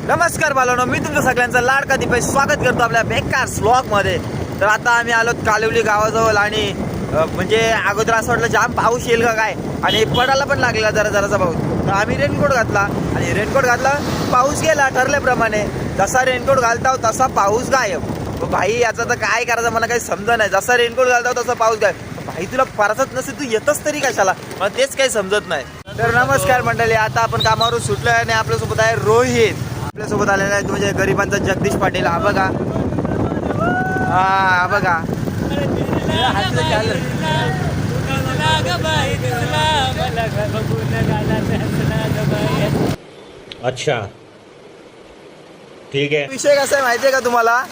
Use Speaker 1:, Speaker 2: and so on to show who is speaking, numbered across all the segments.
Speaker 1: नमस्कार बालानो, मी तुमचं सगळ्यांचं लाडका दीपेश स्वागत करतो आपल्या बेकार व्लॉग मध्ये। तर आता आम्ही आलो कालिवली गावाजवळ आणि म्हणजे अगोदर असं वाटलं जाम पाऊस येईल का काय, आणि पडायला पण लागलेला जरा जरासा पाऊस। तर आम्ही रेनकोट घातला आणि रेनकोट घातला, पाऊस गेला ठरल्याप्रमाणे। जसा रेनकोट घालताव तसा पाऊस गायब। भाई याचा तर काय करायचं मला काही समजा नाही। जसा रेनकोट घालताव तसा पाऊस गायब। भाई तुला परतच नसे, तू येतच तरी कशाला, मला तेच काही समजत नाही। तर नमस्कार मंडळी, आता आपण कामावरून सुटलोय आणि आपल्यासोबत आहे रोहित। आपल्यासोबत आलेला आहे म्हणजे गरिबांचा जगदीश पाटील। हा बघा, हा बघा,
Speaker 2: अच्छा ठीक आहे।
Speaker 1: विषय कसा आहे माहितीये का तुम्हाला?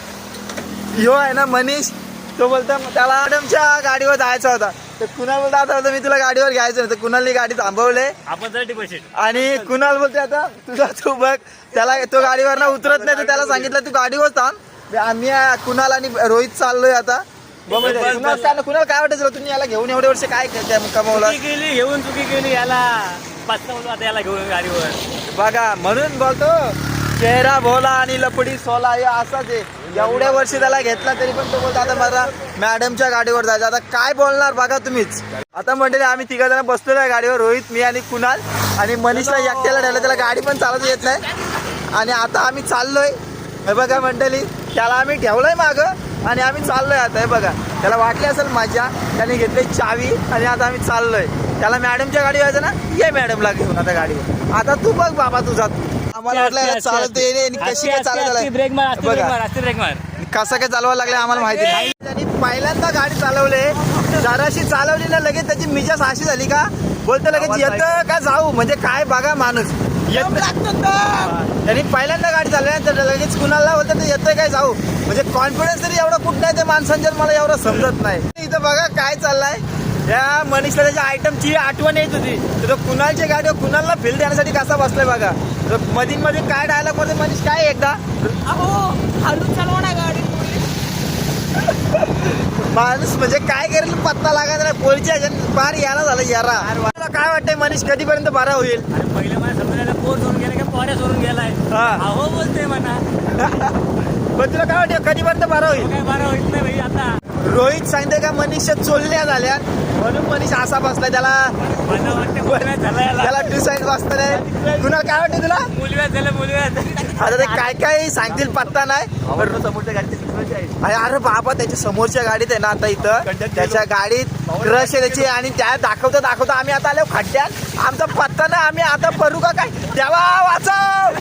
Speaker 1: ह्यो आहे ना मनीष, तो बोलता त्याला मॅडमच्या गाडीवर जायचा होता। तर कुणाल बोलता आता मी तुला गाडीवर घ्यायचं नाही। तर कुणालनी गाडी थांबवले
Speaker 2: आपण 30%
Speaker 1: आणि कुणाल बोलते आता तुझा तू बघ। त्याला तो गाडीवर ना उतरत नाही, तर त्याला सांगितलं तू गाडीवर थांब। आम्ही कुणाल आणि रोहित चाललोय आता। कुणाल काय वाटायचं तुम्ही याला घेऊन एवढे वर्ष काय कमवलं?
Speaker 2: चुकी केली याला पस्तावलो आता याला घेऊन गाडीवर।
Speaker 1: बघा म्हणून बोलतो चेहरा भोला आणि लपडी सोला, हे असाच आहे। एवढ्या वर्षी त्याला घेतला तरी पण तो बोलतो आता मला मॅडमच्या गाडीवर जायचं। आता काय बोलणार बघा तुम्हीच। आता मंडळी आम्ही तिघ जण बसलेलो आहे गाडीवर, रोहित, मी आणि कुणाल। आणि मनीषला एकट्याला ठेवलं, त्याला गाडी पण चालवता येत नाही। आणि आता आम्ही चाललोय, हे बघा मंडळी, त्याला आम्ही ठेवलंय मागं आणि आम्ही चाललोय आता। हे बघा, त्याला वाटली असेल मजा, त्याने घेतली चावी आणि आता आम्ही चाललोय। त्याला मॅडमच्या गाडी व्हायचं ना, ये मॅडमला घेऊन आता गाडीवर। आता तू बघ बाबा तुझा, आम्हाला वाटलं चालत येणे कशी काय चालत
Speaker 2: ब्रेक मार, ब्रेक मार,
Speaker 1: कसं काय चालवायला लागलं आम्हाला माहिती नाही। त्यांनी पहिल्यांदा गाडी चालवले, जराशी चालवली ना लगेच त्याची मिजाज अशी झाली का बोलतो लगेच येतं का जाऊ, म्हणजे काय बघा माणूस येत लागतो। त्यांनी पहिल्यांदा गाडी चालवली तर लगेच कुणाला होतं तर येतं काय जाऊ, म्हणजे कॉन्फिडन्स तरी एवढं कुठं नाही ते माणसांच्या, मला एवढं समजत नाही। इथं बघा काय चाललंय, या मनीषला त्याच्या आयटमची आठवण येत होती, तर कुणालच्या गाडीवर कुणालला फील देण्यासाठी कसा बसलाय बघा। मधीन मधीन काय डायलॉग करते मनीष, काय एकदा
Speaker 3: हळू चालवा ना गाडी।
Speaker 1: माणूस म्हणजे काय करेल पत्ता लागायचा नाही, पोलीच्या बार यायला झालं यारा। तुला काय वाटतंय मनीष कधीपर्यंत बारा होईल?
Speaker 2: अरे पहिले मला समजायला पोर सोडून गेला का पोऱ्या सोडून गेलाय।
Speaker 1: हा
Speaker 2: अहो बोलते म्हणा,
Speaker 1: पण तुला काय वाटतं कधीपर्यंत बारा होईल?
Speaker 2: काय बारा होत नाही भाई आता।
Speaker 1: रोहित सांगते का मनीषच्या चोलल्या झाल्या म्हणून मनीष असा बसलाय, त्याला
Speaker 2: मला वाटतं मुलव्यात झाला याला,
Speaker 1: त्याला टू साईड बसता नाही। कुणाला काय वाटतं तुला?
Speaker 2: मुलव्यात झालं मुलव्यात।
Speaker 1: आता ते काय काय सांगतील पत्ता नाही। अरे बाबा त्याच्या समोरच्या गाडीत आहे ना आता इथं, त्याच्या गाडीत क्रश आहे त्याची, आणि त्या दाखवता आम्ही आता आलो खड्ड्यात, आमचा पत्ता नाही, आम्ही आता पडू का काय, देवा वाचव।